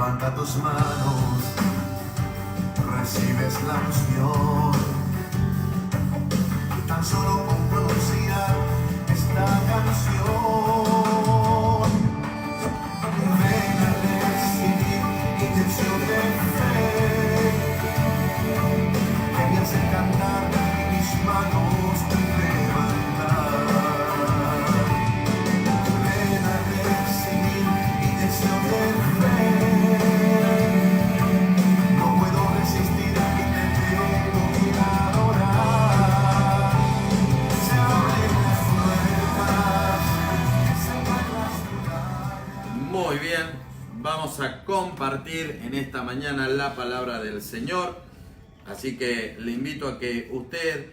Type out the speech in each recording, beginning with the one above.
Levanta tus manos, recibes la unción. Tan solo con pronunciar esta canción, ven a recibir inyección de fe, que me hace cantar y mis manos levantar. Ven a recibir inyección de fe, no puedo resistir y te tengo que adorar. Se abren las puertas. Muy bien, vamos a compartir en esta mañana la palabra del Señor. Así que le invito a que usted,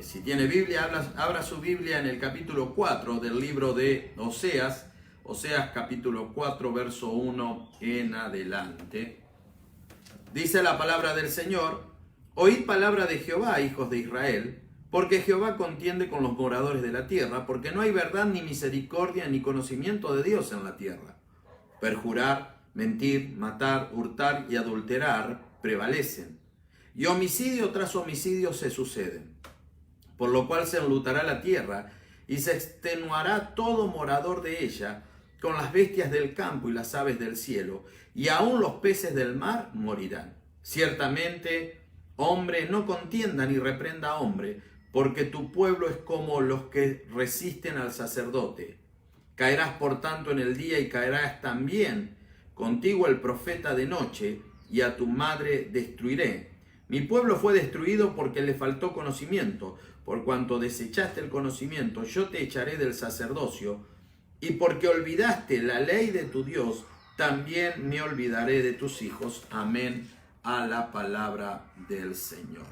si tiene Biblia, abra su Biblia en el capítulo 4 del libro de Oseas. Oseas capítulo 4, verso 1 en adelante. Dice la palabra del Señor: oíd palabra de Jehová, hijos de Israel, porque Jehová contiende con los moradores de la tierra, porque no hay verdad ni misericordia ni conocimiento de Dios en la tierra. Perjurar, mentir, matar, hurtar y adulterar prevalecen, y homicidio tras homicidio se suceden, por lo cual se enlutará la tierra y se extenuará todo morador de ella, con las bestias del campo y las aves del cielo, y aun los peces del mar morirán. Ciertamente, hombre no contienda ni reprenda a hombre, porque tu pueblo es como los que resisten al sacerdote. Caerás por tanto en el día y caerás también contigo el profeta de noche, y a tu madre destruiré. Mi pueblo fue destruido porque le faltó conocimiento. Por cuanto desechaste el conocimiento, yo te echaré del sacerdocio, y porque olvidaste la ley de tu Dios, también me olvidaré de tus hijos. Amén. A la palabra del Señor.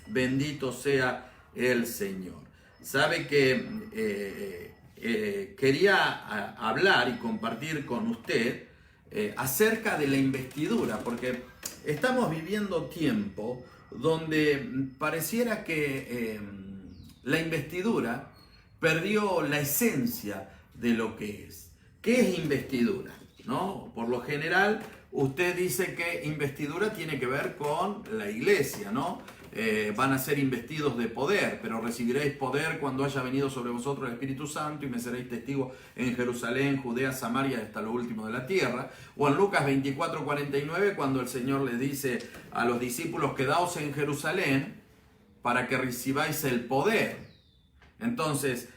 Bendito sea el Señor. Sabe que quería hablar y compartir con usted acerca de la investidura, porque estamos viviendo tiempo donde pareciera que la investidura perdió la esencia de lo que es. ¿Qué es investidura? ¿No? Por lo general, usted dice que investidura tiene que ver con la iglesia, ¿no? Van a ser investidos de poder, pero recibiréis poder cuando haya venido sobre vosotros el Espíritu Santo y me seréis testigos en Jerusalén, Judea, Samaria, hasta lo último de la tierra. O en Lucas 24:49, cuando el Señor le dice a los discípulos: quedaos en Jerusalén para que recibáis el poder. Entonces,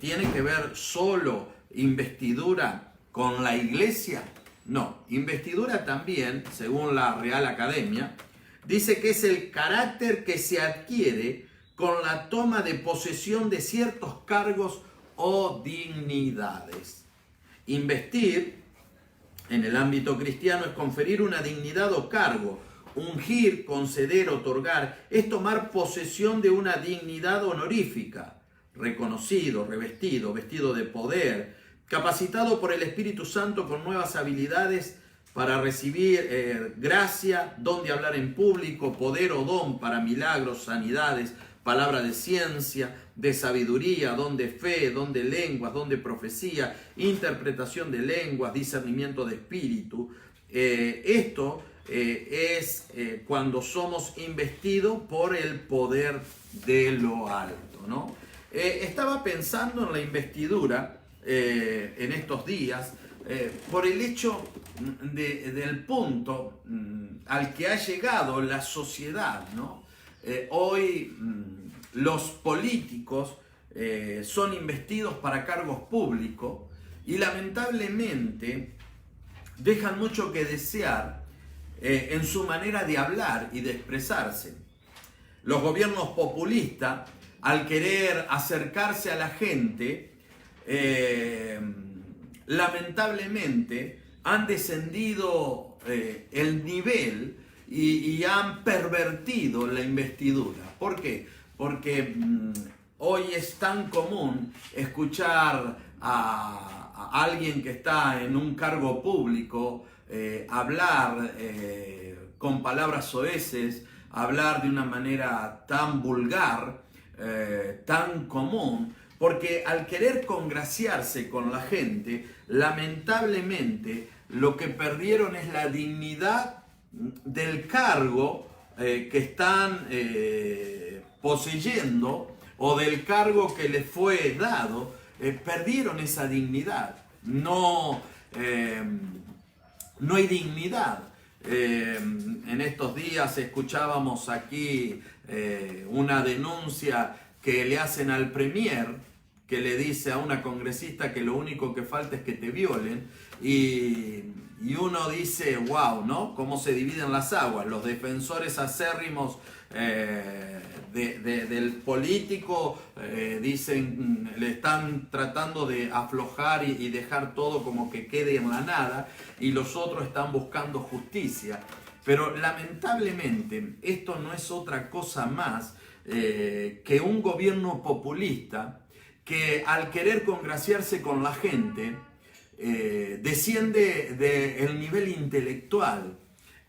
¿tiene que ver solo investidura con la iglesia? No, investidura también, según la Real Academia, dice que es el carácter que se adquiere con la toma de posesión de ciertos cargos o dignidades. Investir, en el ámbito cristiano, es conferir una dignidad o cargo. Ungir, conceder, otorgar, es tomar posesión de una dignidad honorífica. Reconocido, revestido, vestido de poder, capacitado por el Espíritu Santo con nuevas habilidades para recibir gracia, don de hablar en público, poder o don para milagros, sanidades, palabra de ciencia, de sabiduría, don de fe, don de lenguas, don de profecía, interpretación de lenguas, discernimiento de espíritu. Esto es cuando somos investidos por el poder de lo alto, ¿no? Estaba pensando en la investidura en estos días, por el hecho del punto al que ha llegado la sociedad, ¿no? Hoy los políticos son investidos para cargos públicos y lamentablemente dejan mucho que desear en su manera de hablar y de expresarse. Los gobiernos populistas, al querer acercarse a la gente, lamentablemente han descendido el nivel y han pervertido la investidura. ¿Por qué? Porque hoy es tan común escuchar a alguien que está en un cargo público hablar con palabras soeces, hablar de una manera tan vulgar, tan común, Porque al querer congraciarse con la gente, lamentablemente lo que perdieron es la dignidad del cargo que están poseyendo o del cargo que les fue dado. Perdieron esa dignidad. No hay dignidad. En estos días escuchábamos aquí una denuncia que le hacen al premier, que le dice a una congresista que lo único que falta es que te violen, y uno dice, wow, ¿no? Cómo se dividen las aguas. Los defensores acérrimos del político dicen, le están tratando de aflojar y dejar todo como que quede en la nada, y los otros están buscando justicia. Pero lamentablemente esto no es otra cosa más que un gobierno populista que al querer congraciarse con la gente desciende del nivel intelectual.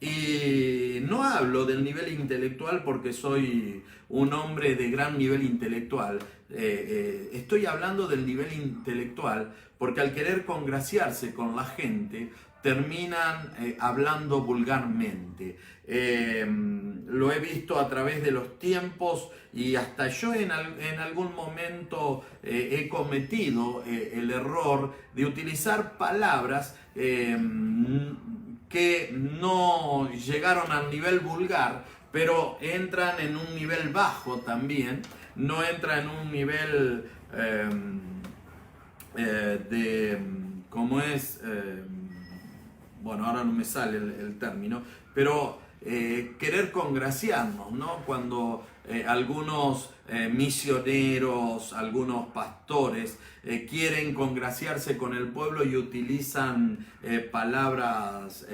Y no hablo del nivel intelectual porque soy un hombre de gran nivel intelectual. Estoy hablando del nivel intelectual porque al querer congraciarse con la gente terminan hablando vulgarmente. Lo he visto a través de los tiempos, y hasta yo en algún momento he cometido el error de utilizar palabras que no llegaron al nivel vulgar, pero entran en un nivel bajo también, no entra en un nivel ¿cómo es? Bueno, ahora no me sale el término, pero querer congraciarnos, ¿no? Cuando algunos misioneros, algunos pastores quieren congraciarse con el pueblo y utilizan palabras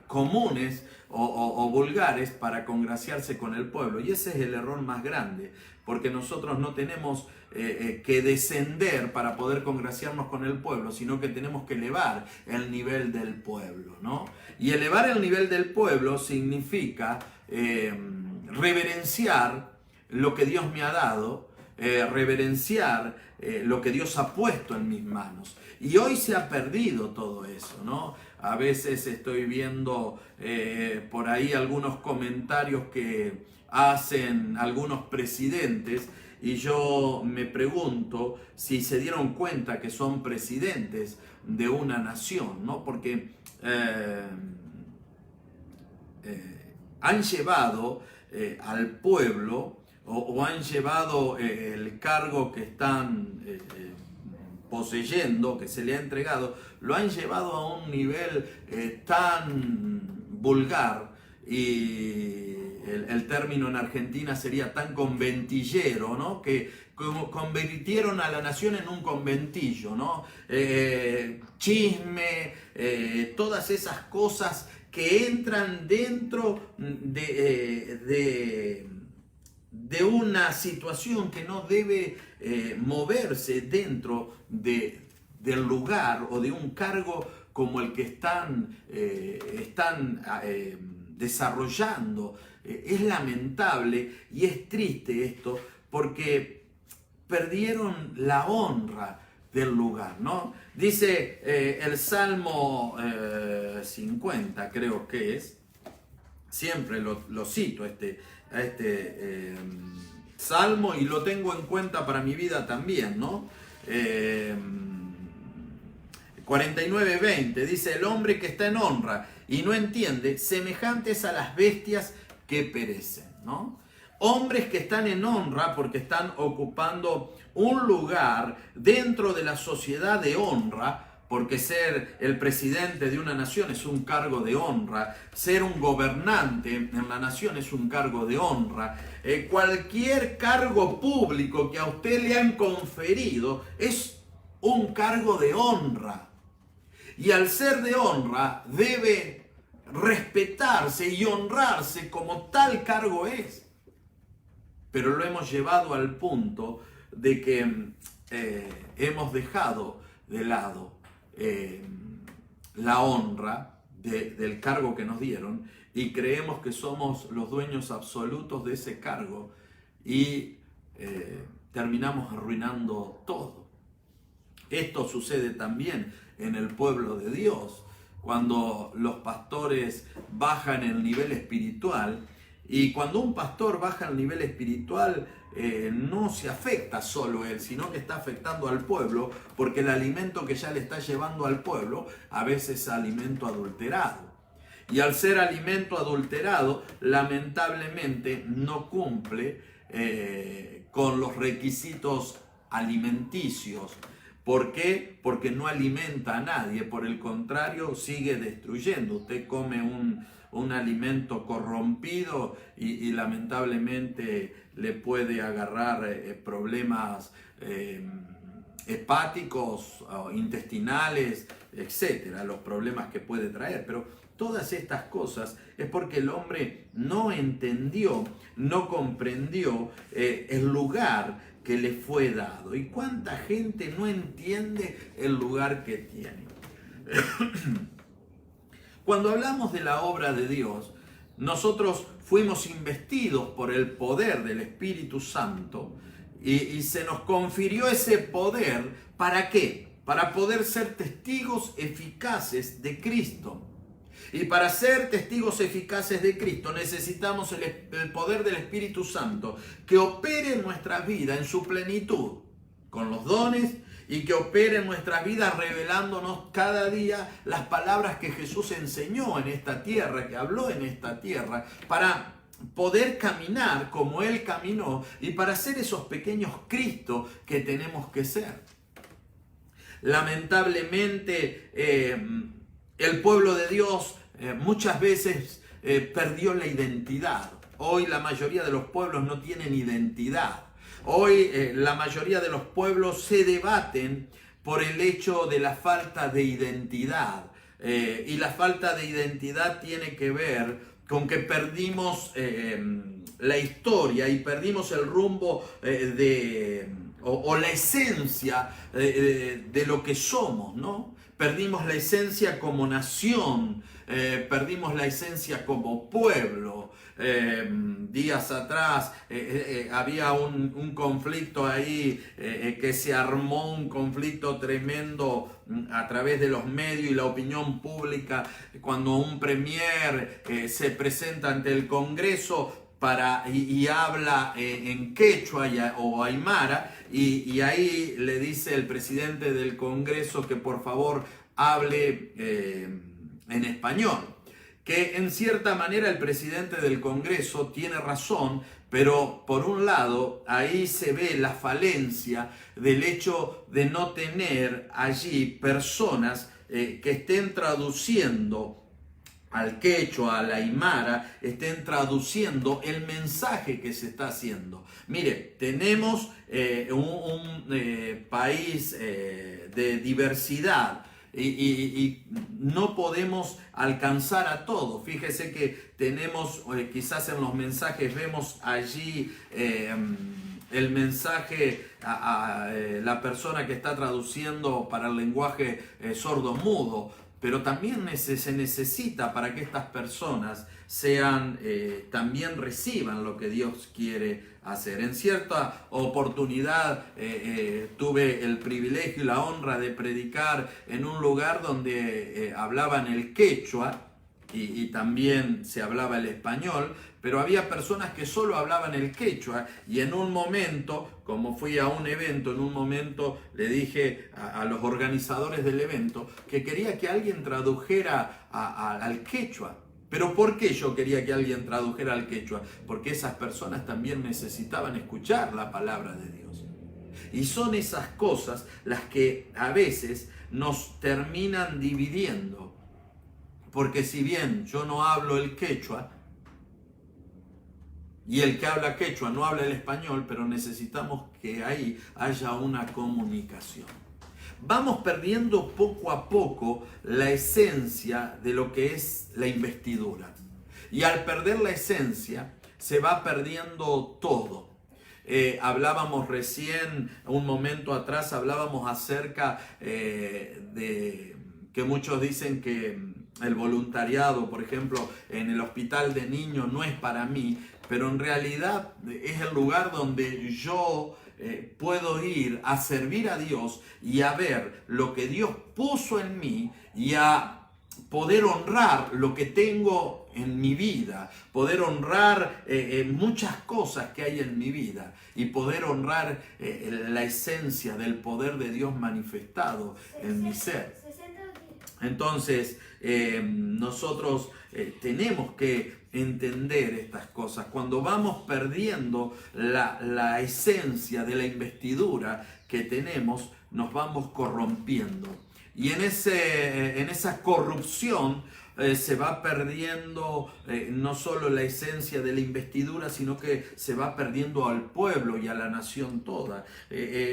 comunes o vulgares para congraciarse con el pueblo. Y ese es el error más grande, porque nosotros no tenemos que descender para poder congraciarnos con el pueblo, sino que tenemos que elevar el nivel del pueblo, ¿no? Y elevar el nivel del pueblo significa reverenciar lo que Dios me ha dado, reverenciar lo que Dios ha puesto en mis manos. Y hoy se ha perdido todo eso, ¿no? A veces estoy viendo por ahí algunos comentarios que hacen algunos presidentes, y yo me pregunto si se dieron cuenta que son presidentes de una nación, ¿no? Porque han llevado al pueblo o han llevado el cargo que están poseyendo, que se le ha entregado, lo han llevado a un nivel tan vulgar, y el término en Argentina sería tan conventillero, ¿no? Que convirtieron a la nación en un conventillo, ¿no? Chisme, todas esas cosas que entran dentro de una situación que no debe moverse dentro del lugar o de un cargo como el que están desarrollando. Es lamentable y es triste esto, porque perdieron la honra del lugar, ¿no? Dice el Salmo 50, creo que es, siempre lo cito a este Salmo, y lo tengo en cuenta para mi vida también, ¿no? 49:20 dice: el hombre que está en honra y no entiende, semejantes a las bestias que perecen, ¿no? Hombres que están en honra porque están ocupando un lugar dentro de la sociedad de honra, porque ser el presidente de una nación es un cargo de honra, ser un gobernante en la nación es un cargo de honra, cualquier cargo público que a usted le han conferido es un cargo de honra. Y al ser de honra debe respetarse y honrarse como tal cargo es. Pero lo hemos llevado al punto de que hemos dejado de lado la honra del cargo que nos dieron, y creemos que somos los dueños absolutos de ese cargo, y terminamos arruinando todo. Esto sucede también en el pueblo de Dios, cuando los pastores bajan el nivel espiritual. Y cuando un pastor baja el nivel espiritual, no se afecta solo él, sino que está afectando al pueblo, porque el alimento que ya le está llevando al pueblo a veces es alimento adulterado. Y al ser alimento adulterado, lamentablemente no cumple con los requisitos alimenticios. ¿Por qué? Porque no alimenta a nadie, por el contrario, sigue destruyendo. Usted come un alimento corrompido y lamentablemente le puede agarrar problemas hepáticos, intestinales, etcétera, los problemas que puede traer. Pero todas estas cosas es porque el hombre no entendió, no comprendió el lugar que le fue dado. ¿Y cuánta gente no entiende el lugar que tiene? Cuando hablamos de la obra de Dios, nosotros fuimos investidos por el poder del Espíritu Santo y se nos confirió ese poder. ¿Para qué? Para poder ser testigos eficaces de Cristo. Y para ser testigos eficaces de Cristo necesitamos el poder del Espíritu Santo que opere en nuestra vida en su plenitud, con los dones, y que opere en nuestras vidas revelándonos cada día las palabras que Jesús enseñó en esta tierra, que habló en esta tierra, para poder caminar como Él caminó y para ser esos pequeños Cristos que tenemos que ser. Lamentablemente, el pueblo de Dios muchas veces perdió la identidad. Hoy la mayoría de los pueblos no tienen identidad. Hoy la mayoría de los pueblos se debaten por el hecho de la falta de identidad. Y la falta de identidad tiene que ver con que perdimos la historia y perdimos el rumbo o la esencia de lo que somos, ¿no? Perdimos la esencia como nación, perdimos la esencia como pueblo. Días atrás había un conflicto ahí que se armó, un conflicto tremendo a través de los medios y la opinión pública, cuando un premier se presenta ante el Congreso y habla en quechua o aymara, y ahí le dice el presidente del Congreso que por favor hable en español. Que en cierta manera el presidente del Congreso tiene razón, pero por un lado ahí se ve la falencia del hecho de no tener allí personas que estén traduciendo al quechua, a la aymara, estén traduciendo el mensaje que se está haciendo. Mire, tenemos un país de diversidad, y no podemos alcanzar a todo. Fíjese que tenemos, quizás en los mensajes vemos allí el mensaje a la persona que está traduciendo para el lenguaje sordo-mudo, pero también se necesita para que estas personas también reciban lo que Dios quiere hacer. En cierta oportunidad tuve el privilegio y la honra de predicar en un lugar donde hablaban el quechua y también se hablaba el español, pero había personas que solo hablaban el quechua, y en un momento, como fui a un evento, en un momento le dije a los organizadores del evento que quería que alguien tradujera al quechua. ¿Pero por qué yo quería que alguien tradujera al quechua? Porque esas personas también necesitaban escuchar la palabra de Dios. Y son esas cosas las que a veces nos terminan dividiendo. Porque si bien yo no hablo el quechua, y el que habla quechua no habla el español, pero necesitamos que ahí haya una comunicación. Vamos perdiendo poco a poco la esencia de lo que es la investidura. Y al perder la esencia, se va perdiendo todo. Hablábamos recién, un momento atrás, hablábamos acerca de que muchos dicen que el voluntariado, por ejemplo, en el hospital de niños no es para mí, pero en realidad es el lugar donde yo puedo ir a servir a Dios y a ver lo que Dios puso en mí y a poder honrar lo que tengo en mi vida, poder honrar muchas cosas que hay en mi vida y poder honrar la esencia del poder de Dios manifestado en mi ser. Entonces, nosotros tenemos que entender estas cosas. Cuando vamos perdiendo la esencia de la investidura que tenemos, nos vamos corrompiendo. Y en esa corrupción se va perdiendo no solo la esencia de la investidura, sino que se va perdiendo al pueblo y a la nación toda.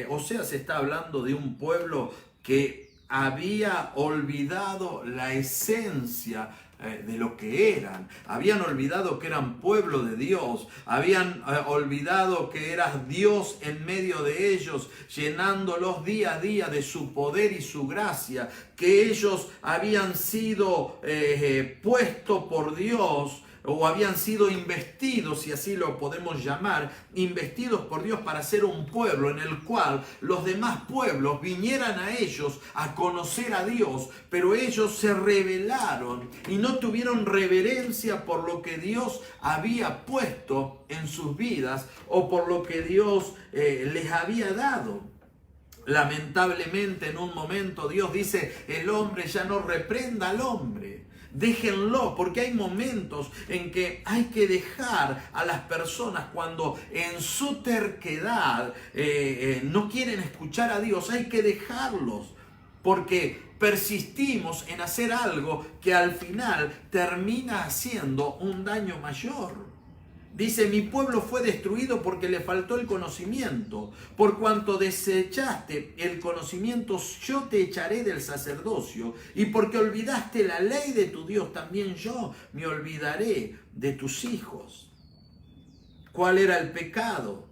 O sea, se está hablando de un pueblo que había olvidado la esencia de lo que eran. Habían olvidado que eran pueblo de Dios, habían olvidado que era Dios en medio de ellos, llenándolos día a día de su poder y su gracia, que ellos habían sido puestos por Dios, o habían sido investidos, si así lo podemos llamar, investidos por Dios para ser un pueblo en el cual los demás pueblos vinieran a ellos a conocer a Dios, pero ellos se rebelaron y no tuvieron reverencia por lo que Dios había puesto en sus vidas o por lo que Dios les había dado. Lamentablemente, en un momento Dios dice: el hombre ya no reprenda al hombre. Déjenlo, porque hay momentos en que hay que dejar a las personas cuando en su terquedad no quieren escuchar a Dios. Hay que dejarlos, porque persistimos en hacer algo que al final termina haciendo un daño mayor. Dice: mi pueblo fue destruido porque le faltó el conocimiento. Por cuanto desechaste el conocimiento, yo te echaré del sacerdocio. Y porque olvidaste la ley de tu Dios, también yo me olvidaré de tus hijos. ¿Cuál era el pecado?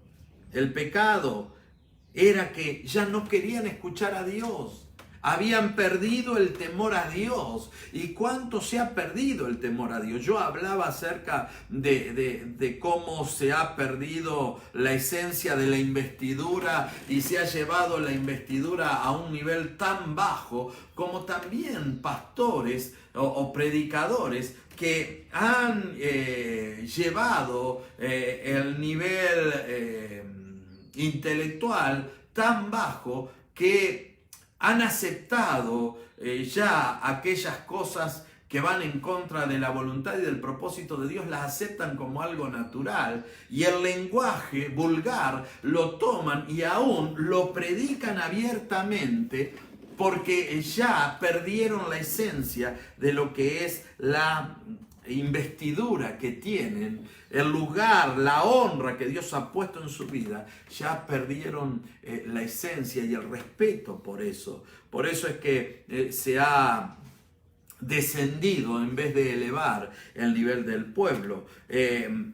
El pecado era que ya no querían escuchar a Dios. Habían perdido el temor a Dios. ¿Y cuánto se ha perdido el temor a Dios? Yo hablaba acerca de cómo se ha perdido la esencia de la investidura y se ha llevado la investidura a un nivel tan bajo, como también pastores o predicadores que han llevado el nivel intelectual tan bajo que han aceptado ya aquellas cosas que van en contra de la voluntad y del propósito de Dios, las aceptan como algo natural, y el lenguaje vulgar lo toman y aún lo predican abiertamente, porque ya perdieron la esencia de lo que es la investidura que tienen, el lugar, la honra que Dios ha puesto en su vida. Ya perdieron la esencia y el respeto por eso. Por eso es que se ha descendido en vez de elevar el nivel del pueblo. El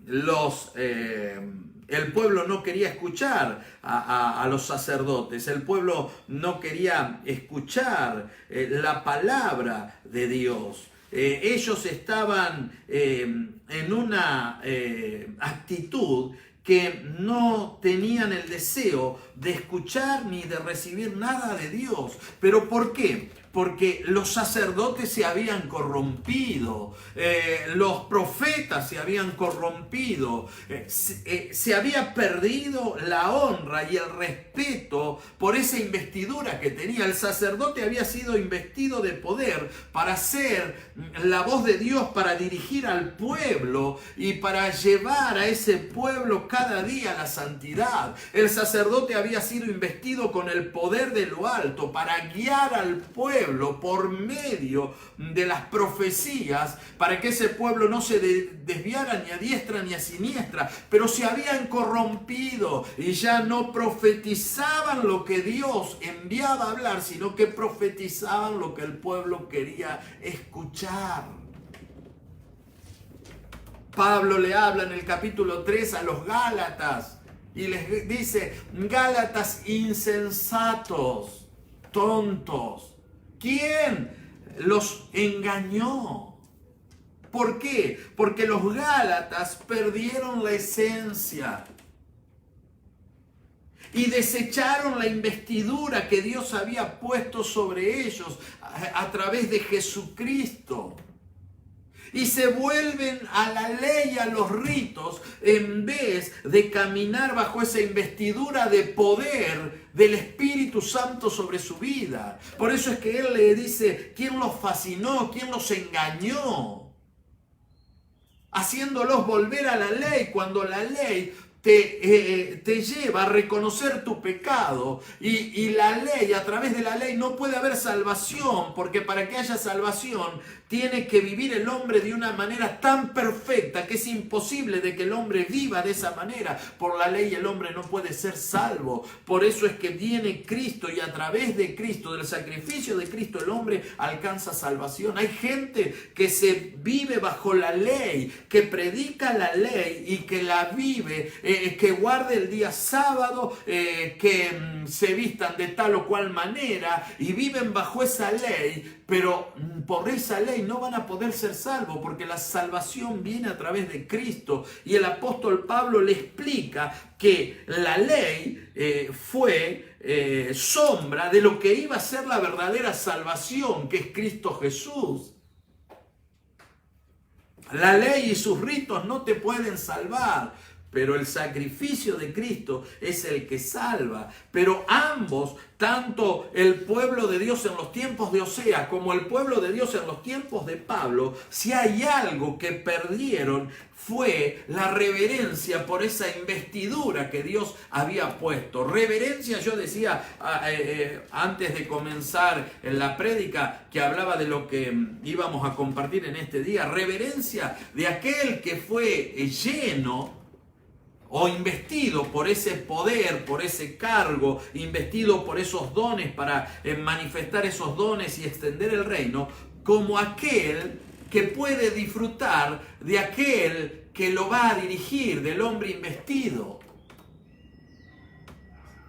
pueblo no quería escuchar a los sacerdotes, el pueblo no quería escuchar la palabra de Dios. Ellos estaban en una actitud que no tenían el deseo de escuchar ni de recibir nada de Dios. ¿Pero por qué? Porque los sacerdotes se habían corrompido, los profetas se habían corrompido, se había perdido la honra y el respeto por esa investidura que tenía. El sacerdote había sido investido de poder para ser la voz de Dios, para dirigir al pueblo y para llevar a ese pueblo cada día a la santidad. El sacerdote había sido investido con el poder de lo alto para guiar al pueblo por medio de las profecías, para que ese pueblo no se desviara ni a diestra ni a siniestra, pero se habían corrompido y ya no profetizaban lo que Dios enviaba a hablar, sino que profetizaban lo que el pueblo quería escuchar. Pablo le habla en el capítulo 3 a los Gálatas y les dice: Gálatas insensatos, tontos. ¿Quién los engañó? ¿Por qué? Porque los Gálatas perdieron la esencia. y desecharon la investidura que Dios había puesto sobre ellos a través de Jesucristo. Y se vuelven a la ley, a los ritos, en vez de caminar bajo esa investidura de poder del Espíritu Santo sobre su vida. Por eso es que Él le dice, ¿quién los fascinó? ¿Quién los engañó? Haciéndolos volver a la ley, cuando la ley te lleva a reconocer tu pecado, y la ley, a través de la ley no puede haber salvación, porque para que haya salvación tiene que vivir el hombre de una manera tan perfecta que es imposible de que el hombre viva de esa manera. Por la ley el hombre no puede ser salvo. Por eso es que viene Cristo, y a través de Cristo, del sacrificio de Cristo, el hombre alcanza salvación. Hay gente que se vive bajo la ley, que predica la ley y que la vive, que guarde el día sábado, que se vistan de tal o cual manera y viven bajo esa ley, pero por esa ley no van a poder ser salvos, porque la salvación viene a través de Cristo. Y el apóstol Pablo le explica que la ley fue sombra de lo que iba a ser la verdadera salvación, que es Cristo Jesús. La ley y sus ritos no te pueden salvar, pero el sacrificio de Cristo es el que salva. Pero ambos, tanto el pueblo de Dios en los tiempos de Oseas como el pueblo de Dios en los tiempos de Pablo, si hay algo que perdieron, fue la reverencia por esa investidura que Dios había puesto. Reverencia, yo decía antes de comenzar la prédica, que hablaba de lo que íbamos a compartir en este día. Reverencia de aquel que fue lleno o investido por ese poder, por ese cargo, investido por esos dones para manifestar esos dones y extender el reino, como aquel que puede disfrutar de aquel que lo va a dirigir, del hombre investido.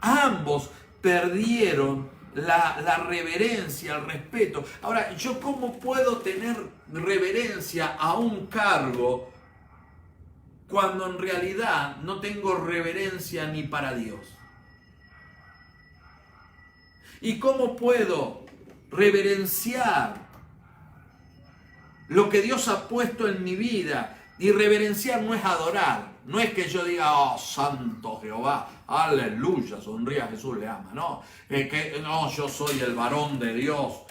Ambos perdieron la reverencia, el respeto. Ahora, ¿yo cómo puedo tener reverencia a un cargo cuando en realidad no tengo reverencia ni para Dios? ¿Y cómo puedo reverenciar lo que Dios ha puesto en mi vida? Y reverenciar no es adorar, no es que yo diga, oh, santo Jehová, aleluya, sonríe a Jesús, le ama. No, no, yo soy el varón de Dios,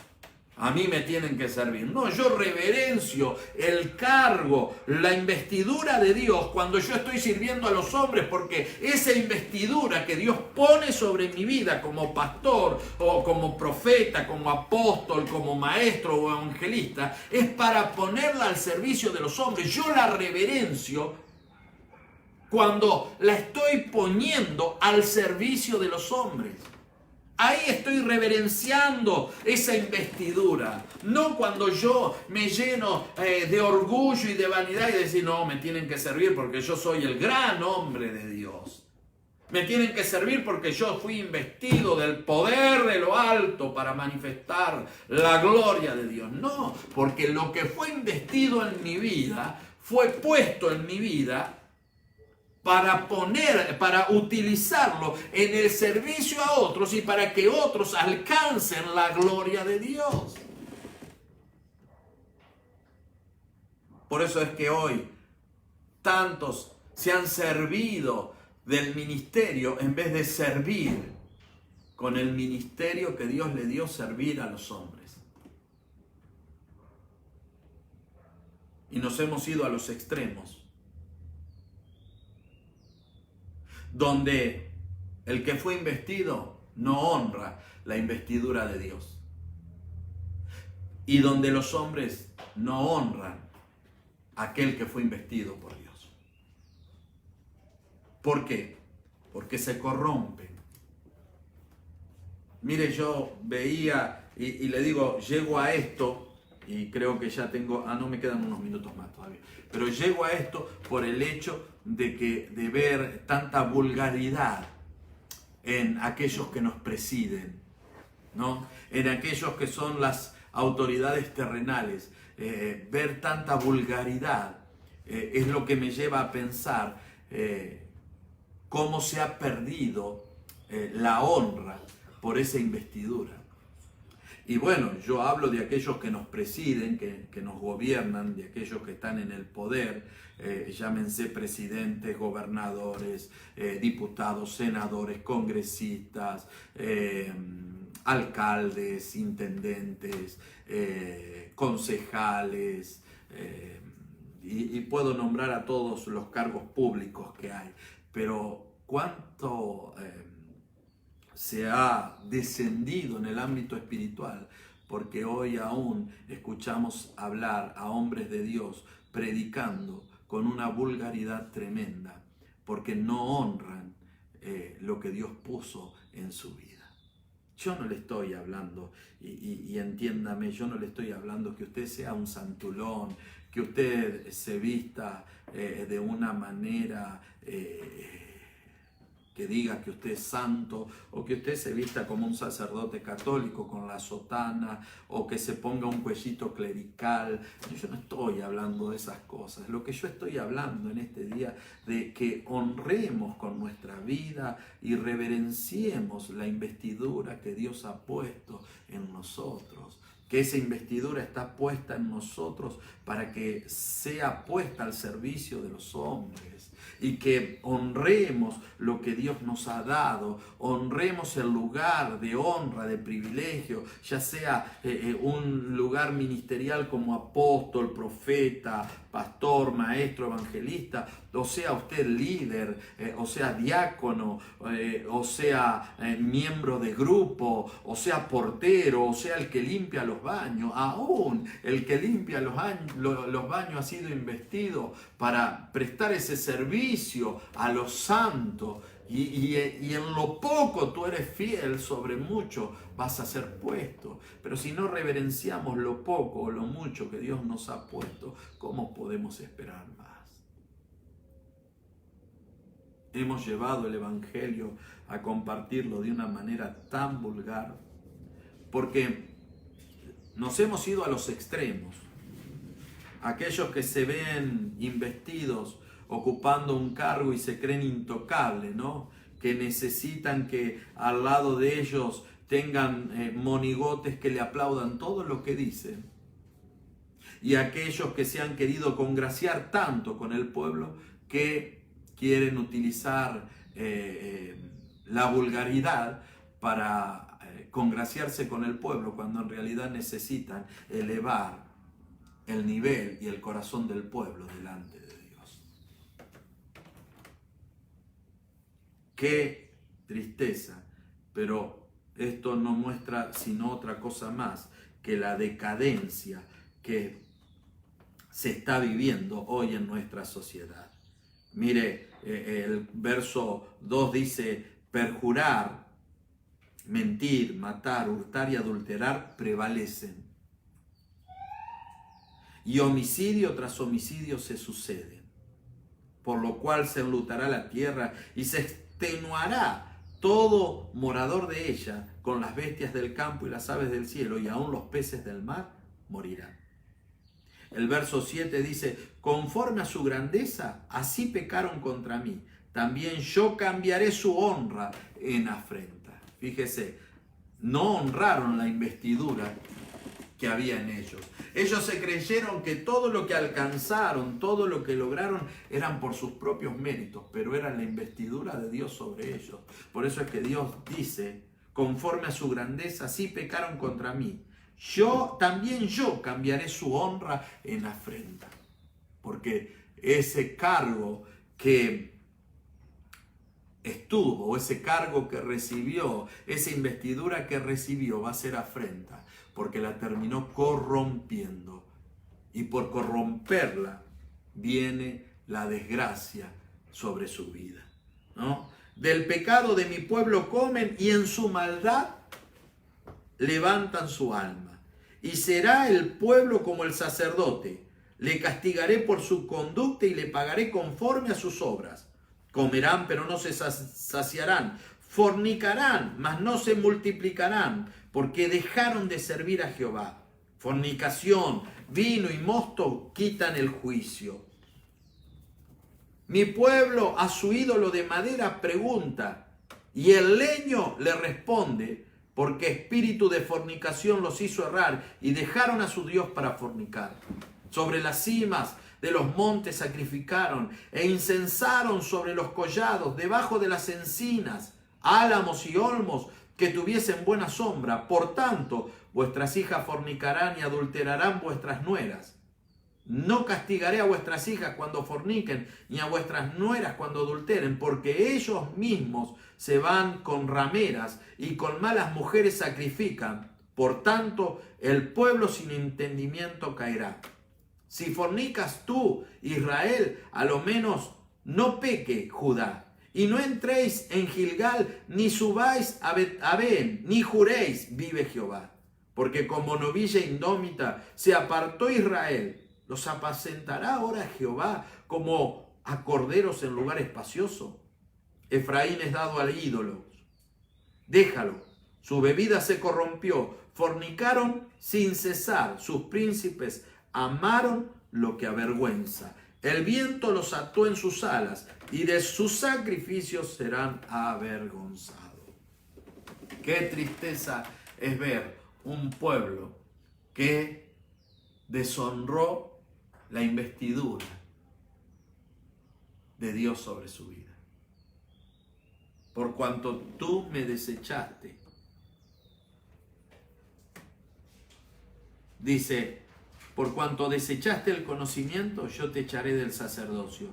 a mí me tienen que servir. No, yo reverencio el cargo, la investidura de Dios cuando yo estoy sirviendo a los hombres, porque esa investidura que Dios pone sobre mi vida como pastor o como profeta, como apóstol, como maestro o evangelista, es para ponerla al servicio de los hombres. Yo la reverencio cuando la estoy poniendo al servicio de los hombres. Ahí estoy reverenciando esa investidura. No cuando yo me lleno de orgullo y de vanidad y decir, no, me tienen que servir porque yo soy el gran hombre de Dios. Me tienen que servir porque yo fui investido del poder de lo alto para manifestar la gloria de Dios. No, porque lo que fue investido en mi vida, fue puesto en mi vida para utilizarlo en el servicio a otros y para que otros alcancen la gloria de Dios. Por eso es que hoy tantos se han servido del ministerio en vez de servir con el ministerio que Dios le dio, servir a los hombres. Y nos hemos ido a los extremos, donde el que fue investido no honra la investidura de Dios, y donde los hombres no honran a aquel que fue investido por Dios. ¿Por qué? Porque se corrompen. Mire, yo veía y le digo, llego a esto, y creo que ya tengo, no me quedan unos minutos más todavía, pero llego a esto por el hecho de ver tanta vulgaridad en aquellos que nos presiden, ¿no? En aquellos que son las autoridades terrenales. Ver tanta vulgaridad es lo que me lleva a pensar cómo se ha perdido la honra por esa investidura. Y bueno, yo hablo de aquellos que nos presiden, que nos gobiernan, de aquellos que están en el poder, llámense presidentes, gobernadores, diputados, senadores, congresistas, alcaldes, intendentes, concejales, y puedo nombrar a todos los cargos públicos que hay, pero ¿cuánto se ha descendido en el ámbito espiritual? Porque hoy aún escuchamos hablar a hombres de Dios predicando con una vulgaridad tremenda, porque no honran lo que Dios puso en su vida. Yo no le estoy hablando, y entiéndame, yo no le estoy hablando que usted sea un santulón, que usted se vista de una manera que diga que usted es santo, o que usted se vista como un sacerdote católico con la sotana, o que se ponga un cuellito clerical. Yo no estoy hablando de esas cosas. Lo que yo estoy hablando en este día, de que honremos con nuestra vida y reverenciemos la investidura que Dios ha puesto en nosotros. Que esa investidura está puesta en nosotros para que sea puesta al servicio de los hombres, y que honremos lo que Dios nos ha dado, honremos el lugar de honra, de privilegio, ya sea un lugar ministerial como apóstol, profeta, pastor, maestro, evangelista, o sea usted líder, o sea diácono, o sea miembro de grupo, o sea portero, o sea el que limpia los baños. Aún el que limpia los baños ha sido investido para prestar ese servicio a los santos. Y en lo poco tú eres fiel, sobre mucho vas a ser puesto. Pero si no reverenciamos lo poco o lo mucho que Dios nos ha puesto, ¿cómo podemos esperar más? Hemos llevado el Evangelio a compartirlo de una manera tan vulgar, porque nos hemos ido a los extremos. Aquellos que se ven investidos ocupando un cargo y se creen intocables, ¿no? Que necesitan que al lado de ellos tengan monigotes que le aplaudan todo lo que dicen. Y aquellos que se han querido congraciar tanto con el pueblo que quieren utilizar la vulgaridad para congraciarse con el pueblo, cuando en realidad necesitan elevar el nivel y el corazón del pueblo delante de Dios. Qué tristeza, pero esto no muestra sino otra cosa más que la decadencia que se está viviendo hoy en nuestra sociedad. Mire, el verso 2 dice: perjurar, mentir, matar, hurtar y adulterar prevalecen. Y homicidio tras homicidio se suceden, por lo cual se enlutará la tierra y se extenuará todo morador de ella con las bestias del campo y las aves del cielo, y aún los peces del mar morirán. El verso 7 dice: conforme a su grandeza, así pecaron contra mí. También yo cambiaré su honra en afrenta. Fíjese, no honraron la investidura que había en ellos. Ellos se creyeron que todo lo que alcanzaron, todo lo que lograron, eran por sus propios méritos, pero era la investidura de Dios sobre ellos. Por eso es que Dios dice: conforme a su grandeza, así pecaron contra mí. También yo cambiaré su honra en afrenta. Porque ese cargo que estuvo, ese cargo que recibió, esa investidura que recibió, va a ser afrenta, porque la terminó corrompiendo. Y por corromperla viene la desgracia sobre su vida, ¿no? Del pecado de mi pueblo comen, y en su maldad levantan su alma. Y será el pueblo como el sacerdote. Le castigaré por su conducta y le pagaré conforme a sus obras. Comerán, pero no se saciarán. Fornicarán, mas no se multiplicarán, porque dejaron de servir a Jehová. Fornicación, vino y mosto quitan el juicio. Mi pueblo a su ídolo de madera pregunta: Y el leño le responde, porque espíritu de fornicación los hizo errar y dejaron a su Dios para fornicar. Sobre las cimas de los montes sacrificaron e incensaron sobre los collados, debajo de las encinas, álamos y olmos que tuviesen buena sombra. Por tanto, vuestras hijas fornicarán y adulterarán vuestras nueras. No castigaré a vuestras hijas cuando forniquen, ni a vuestras nueras cuando adulteren, porque ellos mismos se van con rameras y con malas mujeres sacrifican. Por tanto, el pueblo sin entendimiento caerá. Si fornicas tú, Israel, a lo menos no peque Judá. Y no entréis en Gilgal, ni subáis a Ben, ni juréis, vive Jehová. Porque como novilla indómita se apartó Israel. ¿Los apacentará ahora Jehová como a corderos en lugar espacioso? Efraín es dado al ídolo. Déjalo. Su bebida se corrompió. Fornicaron sin cesar. Sus príncipes amaron lo que avergüenza. El viento los ató en sus alas y de sus sacrificios serán avergonzados. Qué tristeza es ver un pueblo que deshonró la investidura de Dios sobre su vida. Por cuanto tú me desechaste, dice, por cuanto desechaste el conocimiento, yo te echaré del sacerdocio.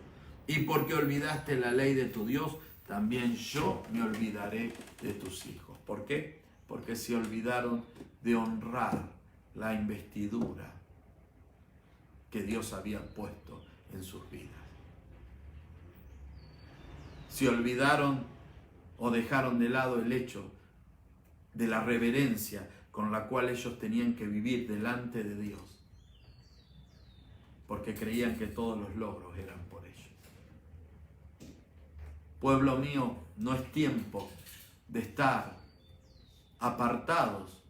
Y porque olvidaste la ley de tu Dios, también yo me olvidaré de tus hijos. ¿Por qué? Porque se olvidaron de honrar la investidura que Dios había puesto en sus vidas. Se olvidaron o dejaron de lado el hecho de la reverencia con la cual ellos tenían que vivir delante de Dios, porque creían que todos los logros eran por ellos. Pueblo mío, no es tiempo de estar apartados,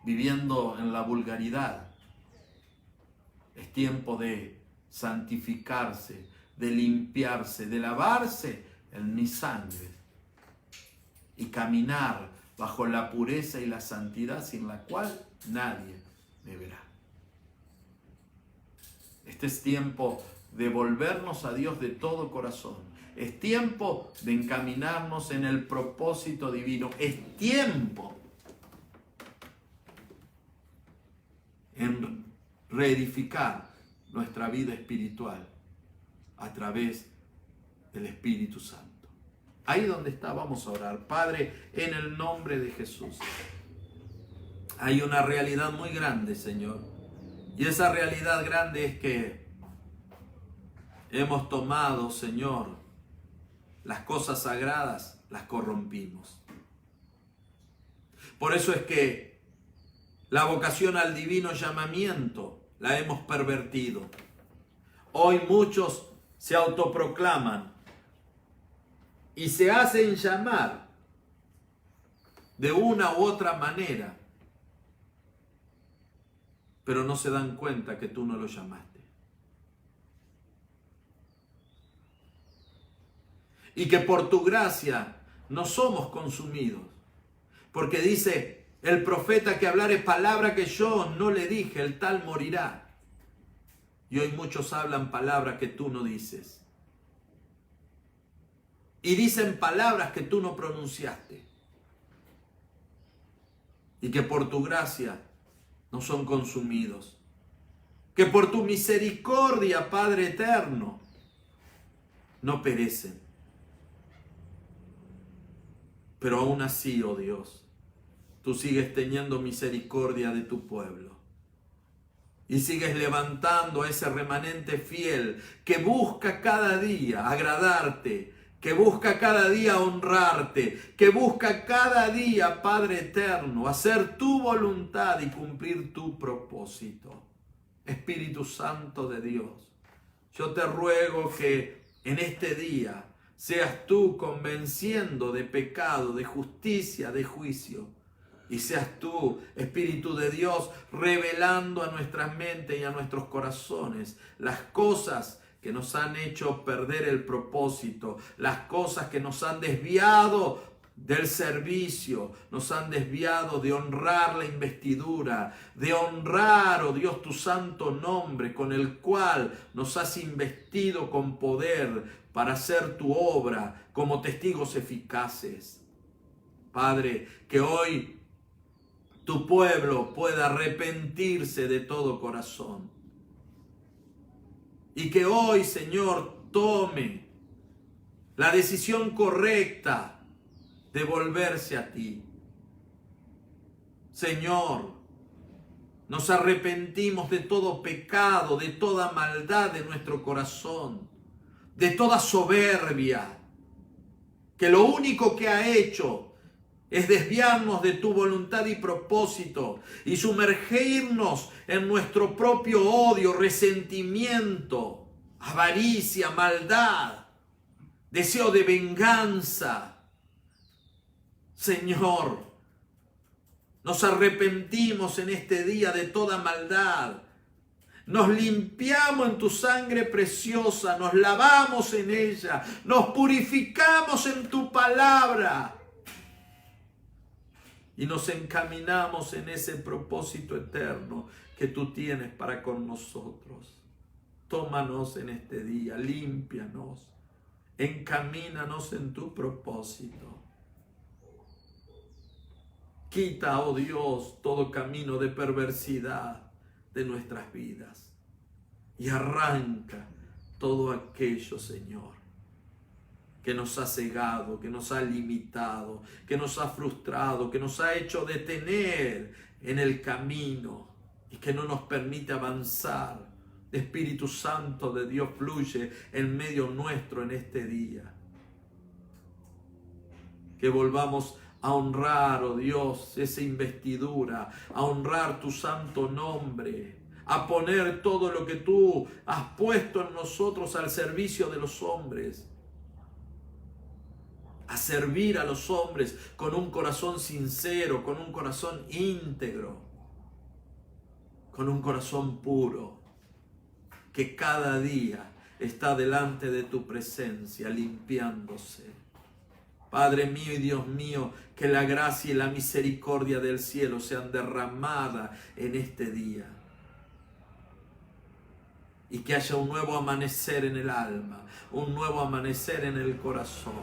viviendo en la vulgaridad. Es tiempo de santificarse, de limpiarse, de lavarse en mi sangre y caminar bajo la pureza y la santidad sin la cual nadie me verá. Este es tiempo de volvernos a Dios de todo corazón. Es tiempo de encaminarnos en el propósito divino. Es tiempo en reedificar nuestra vida espiritual a través del Espíritu Santo. Ahí donde está, vamos a orar. Padre, en el nombre de Jesús. Hay una realidad muy grande, Señor. Y esa realidad grande es que hemos tomado, Señor, las cosas sagradas, las corrompimos. Por eso es que la vocación al divino llamamiento la hemos pervertido. Hoy muchos se autoproclaman y se hacen llamar de una u otra manera, pero no se dan cuenta que tú no lo llamaste. Y que por tu gracia no somos consumidos. Porque dice el profeta que hablare palabra que yo no le dije, el tal morirá. Y hoy muchos hablan palabras que tú no dices. Y dicen palabras que tú no pronunciaste. Y que por tu gracia no son consumidos. Que por tu misericordia, Padre eterno, no perecen. Pero aún así, oh Dios, tú sigues teniendo misericordia de tu pueblo. Y sigues levantando a ese remanente fiel que busca cada día agradarte, que busca cada día honrarte, que busca cada día, Padre eterno, hacer tu voluntad y cumplir tu propósito. Espíritu Santo de Dios, yo te ruego que en este día seas tú convenciendo de pecado, de justicia, de juicio. Y seas tú, Espíritu de Dios, revelando a nuestras mentes y a nuestros corazones las cosas que nos han hecho perder el propósito, las cosas que nos han desviado del servicio, nos han desviado de honrar la investidura, de honrar, oh Dios, tu santo nombre con el cual nos has investido con poder para hacer tu obra como testigos eficaces. Padre, que hoy tu pueblo pueda arrepentirse de todo corazón. Y que hoy, Señor, tome la decisión correcta de volverse a ti. Señor, nos arrepentimos de todo pecado, de toda maldad de nuestro corazón, de toda soberbia, que lo único que ha hecho es desviarnos de tu voluntad y propósito y sumergirnos en nuestro propio odio, resentimiento, avaricia, maldad, deseo de venganza. Señor, nos arrepentimos en este día de toda maldad. Nos limpiamos en tu sangre preciosa, nos lavamos en ella, nos purificamos en tu palabra y nos encaminamos en ese propósito eterno que tú tienes para con nosotros. Tómanos en este día, límpianos, encamínanos en tu propósito. Quita, oh Dios, todo camino de perversidad de nuestras vidas y arranca todo aquello, Señor, que nos ha cegado, que nos ha limitado, que nos ha frustrado, que nos ha hecho detener en el camino y que no nos permite avanzar. Espíritu Santo de Dios, fluye en medio nuestro en este día. Que volvamos a honrar, oh Dios, esa investidura, a honrar tu santo nombre, a poner todo lo que tú has puesto en nosotros al servicio de los hombres, a servir a los hombres con un corazón sincero, con un corazón íntegro, con un corazón puro, que cada día está delante de tu presencia, limpiándose. Padre mío y Dios mío, que la gracia y la misericordia del cielo sean derramadas en este día. Y que haya un nuevo amanecer en el alma, un nuevo amanecer en el corazón.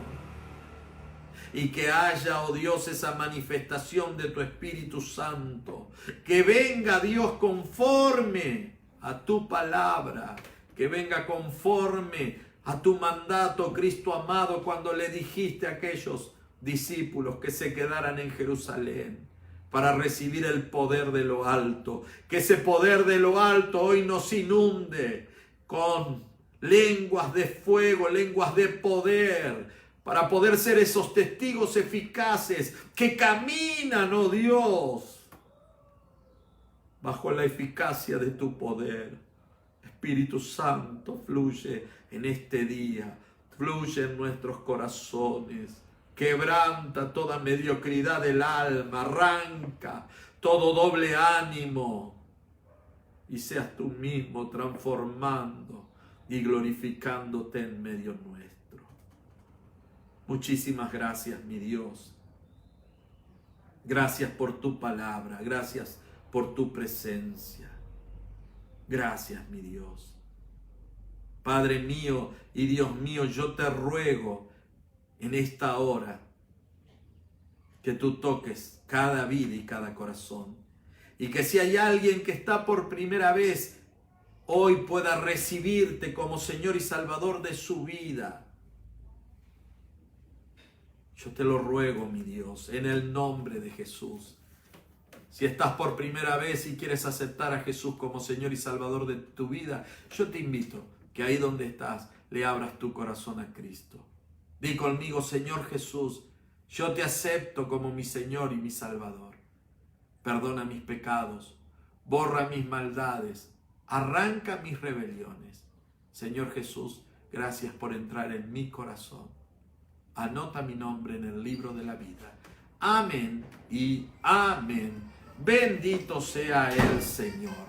Y que haya, oh Dios, esa manifestación de tu Espíritu Santo. Que venga, Dios, conforme a tu palabra. Que venga conforme a tu mandato, Cristo amado, cuando le dijiste a aquellos discípulos que se quedaran en Jerusalén para recibir el poder de lo alto. Que ese poder de lo alto hoy nos inunde con lenguas de fuego, lenguas de poder, para poder ser esos testigos eficaces que caminan, oh Dios, bajo la eficacia de tu poder. Espíritu Santo, fluye en este día, fluye en nuestros corazones, quebranta toda mediocridad del alma, arranca todo doble ánimo y seas tú mismo transformando y glorificándote en medio nuestro. Muchísimas gracias, mi Dios. Gracias por tu palabra, gracias por tu presencia. Gracias, mi Dios. Padre mío y Dios mío, yo te ruego en esta hora que tú toques cada vida y cada corazón. Y que si hay alguien que está por primera vez, hoy pueda recibirte como Señor y Salvador de su vida. Yo te lo ruego, mi Dios, en el nombre de Jesús. Si estás por primera vez y quieres aceptar a Jesús como Señor y Salvador de tu vida, yo te invito que ahí donde estás le abras tu corazón a Cristo. Di conmigo: Señor Jesús, yo te acepto como mi Señor y mi Salvador. Perdona mis pecados, borra mis maldades, arranca mis rebeliones. Señor Jesús, gracias por entrar en mi corazón. Anota mi nombre en el libro de la vida. Amén y amén. Bendito sea el Señor.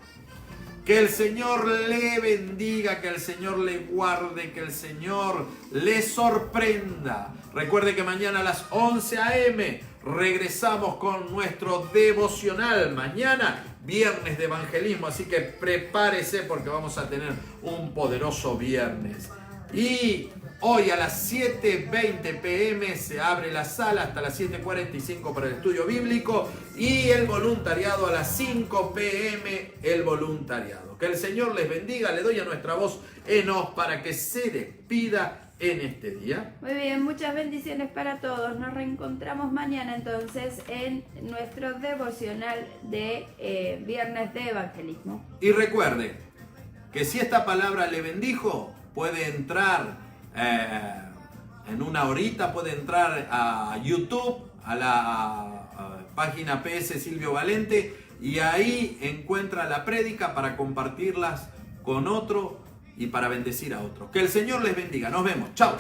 Que el Señor le bendiga, que el Señor le guarde, que el Señor le sorprenda. Recuerde que mañana a las 11 a.m. regresamos con nuestro devocional. Mañana, viernes de evangelismo, así que prepárese porque vamos a tener un poderoso viernes. Y hoy a las 7:20 p.m. se abre la sala hasta las 7:45 para el estudio bíblico y el voluntariado a las 5 p.m. el voluntariado. Que el Señor les bendiga. Le doy a nuestra voz en off para que se despida en este día. Muy bien, muchas bendiciones para todos. Nos reencontramos mañana entonces en nuestro devocional de Viernes de Evangelismo. Y recuerde que si esta palabra le bendijo, puede entrar en una horita, puede entrar a YouTube, a la página PS Silvio Valente, y ahí encuentra la prédica para compartirlas con otro y para bendecir a otros. Que el Señor les bendiga. Nos vemos. Chao.